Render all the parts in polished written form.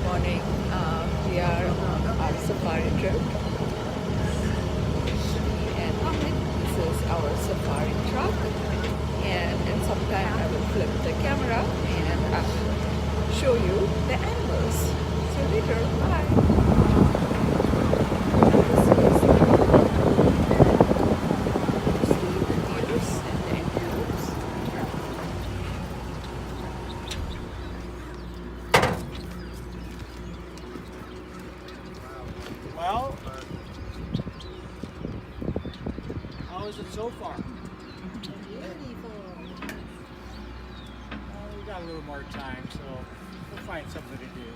morning. We are on our safari trip, and this is our safari truck. And in some time, I will flip the camera and show you the animals. See you later. Bye. Well, how is it so far? Beautiful. Well, we got a little more time, so we'll find something to do.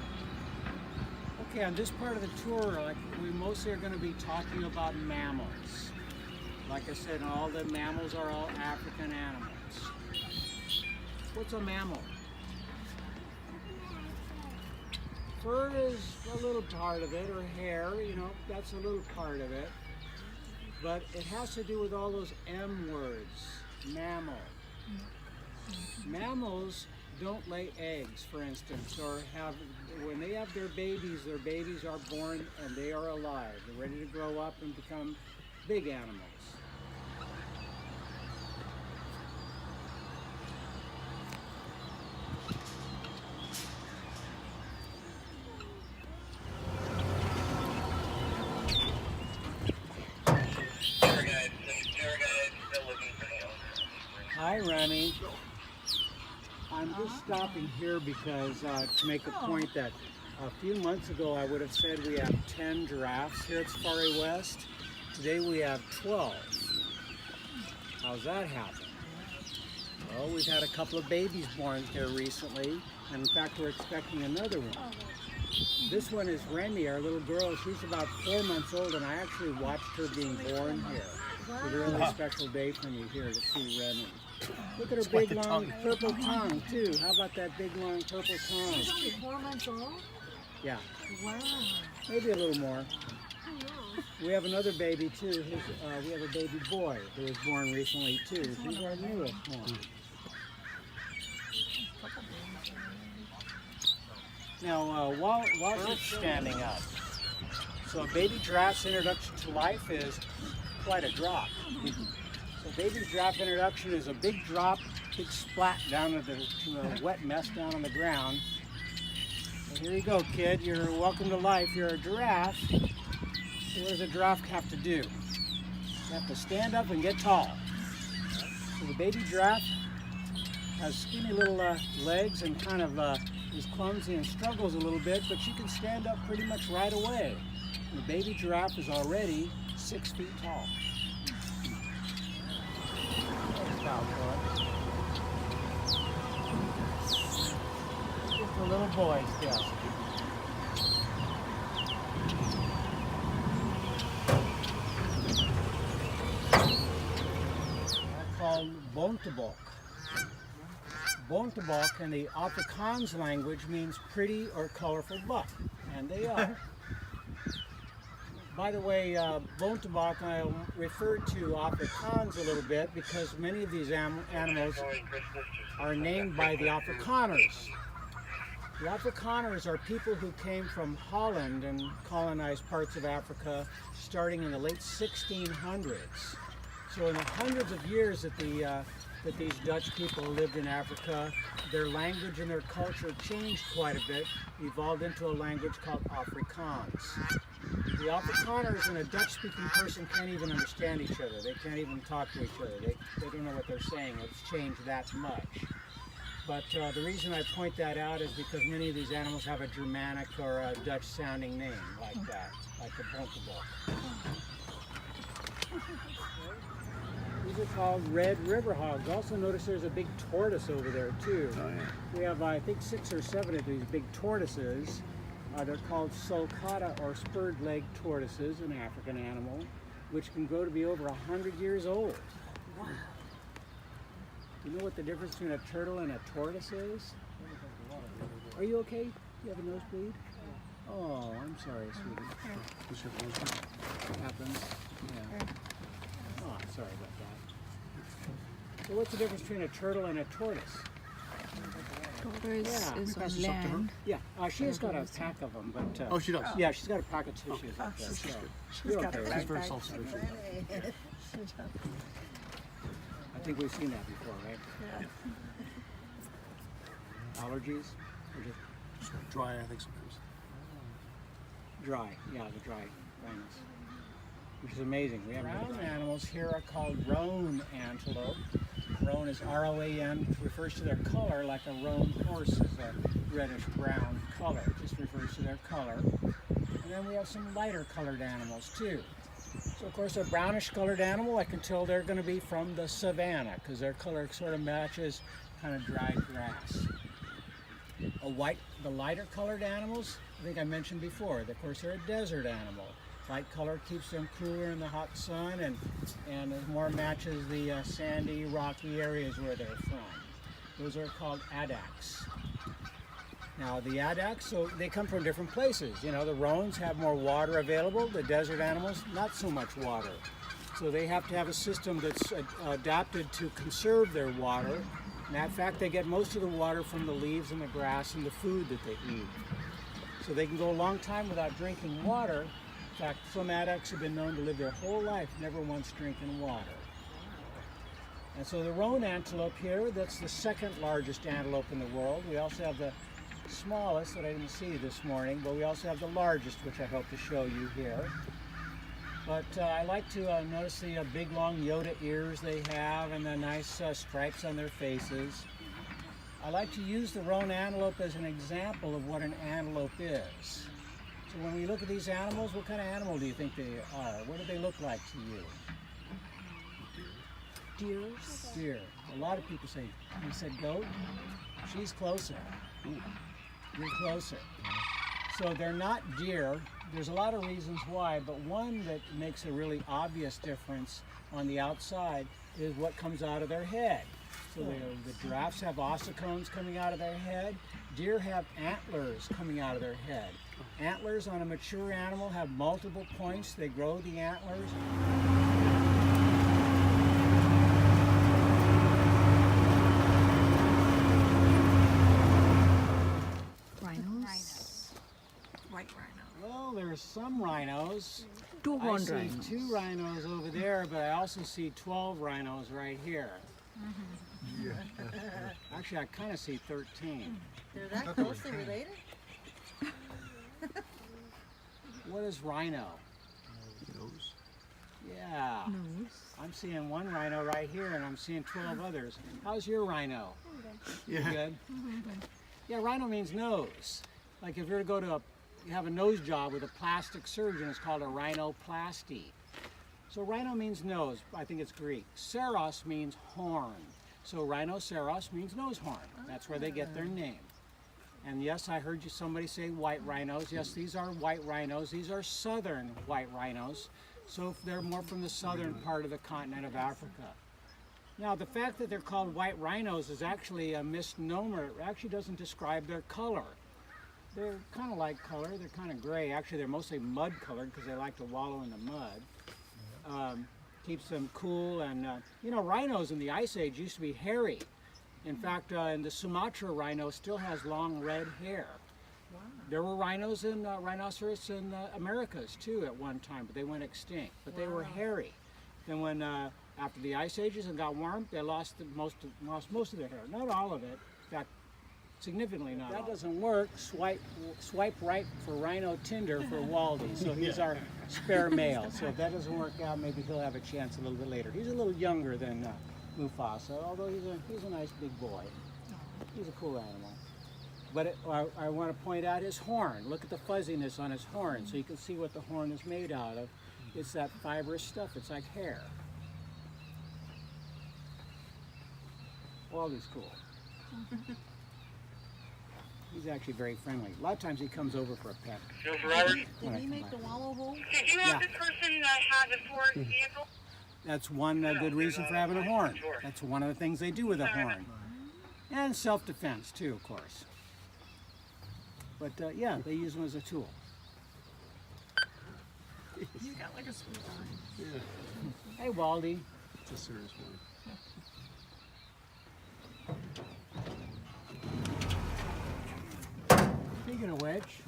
Okay, on this part of the tour, we mostly are going to be talking about mammals. Like I said, all the mammals are all African animals. What's a mammal? Fur is a little part of it, or hair, that's a little part of it. But it has to do with all those M words, mammal. Mammals don't lay eggs, for instance, or when they have their babies are born and they are alive. They're ready to grow up and become big animals. Hi, Remy. I'm just stopping here because to make a point that a few months ago I would have said we have 10 giraffes here at Safari West. Today we have 12. How's that happen? Well, we've had a couple of babies born here recently, and in fact we're expecting another one. This one is Remy, our little girl. She's about 4 months old, and I actually watched her being born here. It's a really special day for me here to see Remy. Look at her big, long, purple tongue, too. How about that big, long, purple tongue? She's only 4 months old? Yeah. Wow. Maybe a little more. Oh, no. We have another baby, too. We have a baby boy who was born recently, too. He's our newest one. Now, while she's standing up, so a baby giraffe's introduction to life is quite a drop. So baby giraffe introduction is a big drop, big splat down to a wet mess down on the ground. So here you go, kid. You're welcome to life. You're a giraffe. So what does a giraffe have to do? You have to stand up and get tall. So the baby giraffe has skinny little legs and kind of is clumsy and struggles a little bit, but she can stand up pretty much right away. And the baby giraffe is already 6 feet tall. Just a little boy still. They're called bontebok. Bontebok in the Afrikaans language means pretty or colorful buck, and they are. By the way, bontebok, I referred to Afrikaans a little bit because many of these animals are named by the Afrikaners. The Afrikaners are people who came from Holland and colonized parts of Africa starting in the late 1600s. So in the hundreds of years that these Dutch people lived in Africa, their language and their culture changed quite a bit, evolved into a language called Afrikaans. The Afrikaners and a Dutch-speaking person can't even understand each other. They can't even talk to each other. They don't know what they're saying. It's changed that much. But the reason I point that out is because many of these animals have a Germanic or a Dutch-sounding name like that, like the bontebok. These are called red river hogs. Also notice there's a big tortoise over there too. Oh, yeah. We have, I think, 6 or 7 of these big tortoises. They're called sulcata or spurred-legged tortoises, an African animal, which can grow to be over 100 years old. Wow. You know what the difference between a turtle and a tortoise is? Are you okay? You have a nosebleed? Oh, I'm sorry, sweetie. Happens. Yeah. Oh, sorry about that. So what's the difference between a turtle and a tortoise? daughter is Yeah, is pass on this up to her. land. Yeah, she's got a pack of them, but Oh, she does? yeah, she's got a pack of tissues up there. So you're okay. She's very self-sufficient. I think we've seen that before, right? Allergies? Or just Just dry, I think, sometimes. dry? Yeah, the dry rhinos. Which is amazing. We have ground animals here are called roan antelope. Roan is R-O-A-N, which refers to their color, like a roan horse is a reddish-brown color. It just refers to their color. And then we have some lighter colored animals too. So of course a brownish colored animal, I can tell they're going to be from the savanna because their color sort of matches kind of dry grass. The lighter colored animals, I think I mentioned before, of course they're a desert animal. Light color keeps them cooler in the hot sun and it more matches the sandy, rocky areas where they're from. Those are called addax. Now the addax, so they come from different places. You know, the roans have more water available, the desert animals, not so much water. So they have to have a system that's adapted to conserve their water. And in fact, they get most of the water from the leaves and the grass and the food that they eat. So they can go a long time without drinking water. In fact, some addax have been known to live their whole life never once drinking water. And so the roan antelope here, that's the second largest antelope in the world. We also have the smallest that I didn't see this morning, but we also have the largest, which I hope to show you here. But I like to notice the big long Yoda ears they have and the nice stripes on their faces. I like to use the roan antelope as an example of what an antelope is. So when we look at these animals, what kind of animal do you think they are? What do they look like to you? Deers. Deer. A lot of people say, you said goat? She's closer. You're closer. So they're not deer. There's a lot of reasons why, but one that makes a really obvious difference on the outside is what comes out of their head. So the giraffes have ossicones coming out of their head. Deer have antlers coming out of their head. Antlers on a mature animal have multiple points. They grow the antlers. Rhinos. White rhino. Well, there's some rhinos. Two I horned see rhinos. 2 rhinos over there, but I also see 12 rhinos right here. Actually, I kind of see 13. They're that closely related? What is rhino? Nose. Yeah. Nose. I'm seeing 1 rhino right here, and I'm seeing 12 others. How's your rhino? Yeah. Good? Yeah, rhino means nose. Like if you were to go to you have a nose job with a plastic surgeon, it's called a rhinoplasty. So rhino means nose. I think it's Greek. Seros means horn. So rhinoceros means nose horn. That's where they get their name. And yes, I heard somebody say white rhinos. Yes, these are white rhinos. These are southern white rhinos. So they're more from the southern part of the continent of Africa. Now, the fact that they're called white rhinos is actually a misnomer. It actually doesn't describe their color. They're kind of like color. They're kind of gray. Actually, they're mostly mud colored because they like to wallow in the mud. Keeps them cool. And, you know, rhinos in the Ice Age used to be hairy. In fact, in the Sumatra rhino still has long red hair. Wow. There were rhinos and rhinoceros in Americas too at one time, but they went extinct. But they were hairy. Then when after the ice ages and got warm, they lost most of their hair. Not all of it. In fact, significantly not. If that doesn't work, swipe right for Rhino Tinder for Waldy. So he's our spare male. So if that doesn't work out, maybe he'll have a chance a little bit later. He's a little younger than Mufasa, although he's a nice big boy. He's a cool animal. But I want to point out his horn. Look at the fuzziness on his horn so you can see what the horn is made out of. It's that fibrous stuff. It's like hair. Waldy's cool. He's actually very friendly. A lot of times he comes over for a pet. Did he make the wallow hole? Did you have this person have a foreign vehicle? That's one good reason for having a horn. That's one of the things they do with a horn. And self-defense too, of course. But yeah, they use them as a tool. He's got like a sweet eye. Yeah. Hey, Waldy. It's a serious one. Speaking of which,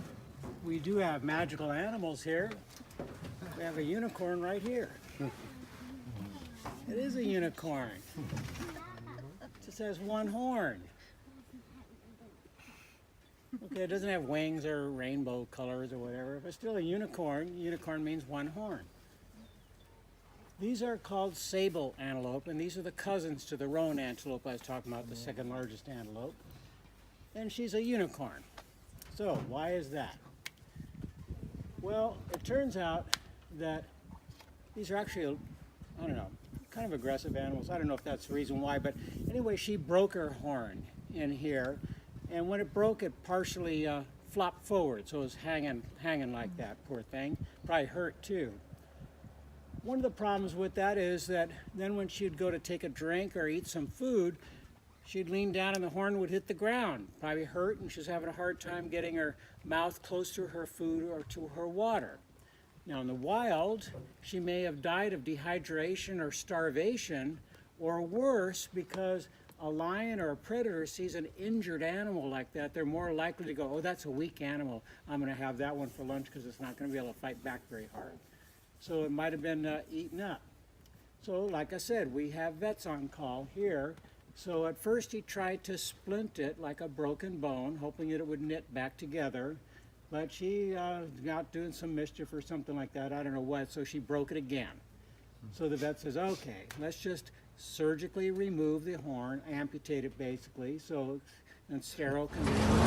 we do have magical animals here. We have a unicorn right here. It is a unicorn. It just has one horn. Okay, it doesn't have wings or rainbow colors or whatever, but still a unicorn. Unicorn means one horn. These are called sable antelope, and these are the cousins to the roan antelope I was talking about, the second largest antelope. And she's a unicorn. So, why is that? Well, it turns out that these are actually, I don't know, kind of aggressive animals. I don't know if that's the reason why, but anyway, she broke her horn in here, and when it broke, it partially flopped forward, so it was hanging like that, poor thing. Probably hurt too. One of the problems with that is that then when she'd go to take a drink or eat some food, she'd lean down and the horn would hit the ground, probably hurt, and she's having a hard time getting her mouth close to her food or to her water. Now in the wild, she may have died of dehydration or starvation, or worse, because a lion or a predator sees an injured animal like that, they're more likely to go, oh, that's a weak animal. I'm going to have that one for lunch because it's not going to be able to fight back very hard. So it might have been eaten up. So like I said, we have vets on call here. So at first he tried to splint it like a broken bone, hoping that it would knit back together. But she got doing some mischief or something like that, I don't know what, so she broke it again. So the vet says, okay, let's just surgically remove the horn, amputate it basically, so in sterile conditions.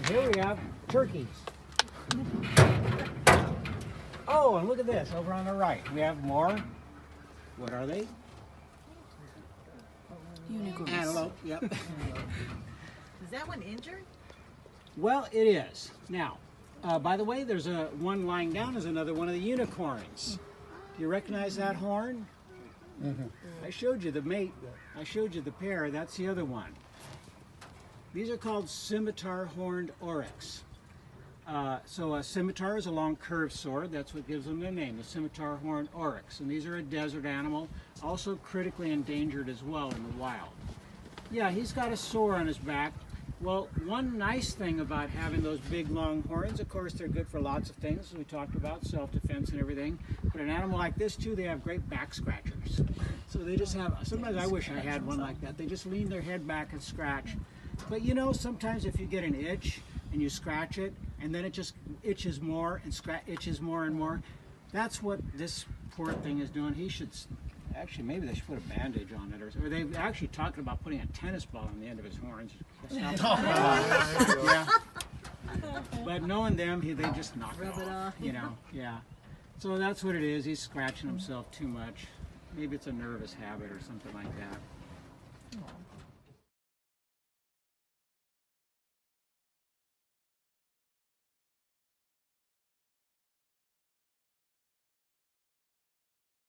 Here we have turkeys. Oh, and look at this over on the right. We have more. What are they? Unicorns. Antelope. Yep. Is that one injured? Well, it is. Now, by the way, there's one lying down is another one of the unicorns. Do you recognize that horn? Mm-hmm. I showed you the mate. I showed you the pair. That's the other one. These are called scimitar horned oryx. So a scimitar is a long curved sword. That's what gives them their name, the scimitar horned oryx. And these are a desert animal, also critically endangered as well in the wild. Yeah, he's got a sore on his back. Well, one nice thing about having those big long horns, of course, they're good for lots of things, as we talked about, self-defense and everything. But an animal like this, too, they have great back scratchers. So they just have, sometimes I wish I had one like that. They just lean their head back and scratch. But you know, sometimes if you get an itch and you scratch it, and then it just itches more and itches more and more, that's what this poor thing is doing. He should, actually, maybe they should put a bandage on it, or they've actually talking about putting a tennis ball on the end of his horns. Yeah. But knowing them, they just knock it off, you know. Yeah. So that's what it is. He's scratching himself too much. Maybe it's a nervous habit or something like that.